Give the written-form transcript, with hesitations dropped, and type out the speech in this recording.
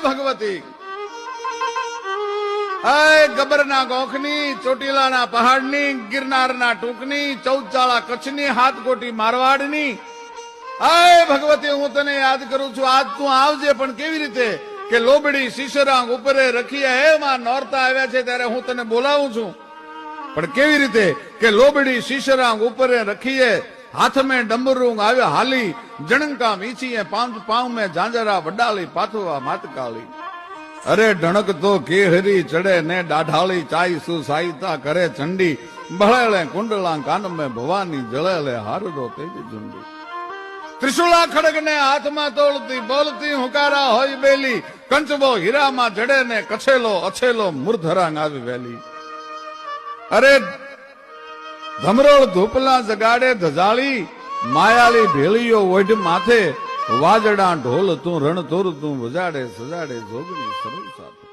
ભગવતી અય ગબરના ગોખની, ચોટીલાના પહાડની, ગિરનારના ટૂંકની, ચૌદચાળા કચ્છની, હાથગોટી મારવાડની, અય ભગવતી હું તને યાદ કરું છું. આજ તું આવજે, પણ કેવી રીતે કે લોબડી શીશરાંગ ઉપરે રખીએ હે માં નોરતા આવ્યા છે ત્યારે હું તને બોલાવું છું. પણ કેવી રીતે કે લોબડી શીશરાંગ ઉપરે રખીએ, હાથ મેં ડમરુંગ આવ્યા હાલી, જણંકા મીચીએ પાઉં મેં ઝાંઝરા વડાલી, પાથુઆ માતકાલી. અરે ઢણક તો કેહરી ચડે ને દાઢાળી, ચાઈ સુ સાઈતા કરે ચંડી, બળેલે કુંડલા કાન મેં ભવાની, જળેલે હારડો તેજ ઝુંડી. ત્રિશુલા ખડગ ને હાથમાં તોડતી, બોલતી હુંકારા હોય બેલી, કંચબો હીરામાં જડે ને કછેલો અછેલો, મૂર્ધરાંગ આવી વેલી. અરે ધમરોળ ધૂપલા જગાડે ધજાળી, માયાળી ભેળીઓ ઓઢ માથે, વાજડા ઢોલ તું રણ તોર તું વજાડે સજાડે જોગની સરૂ સાથે.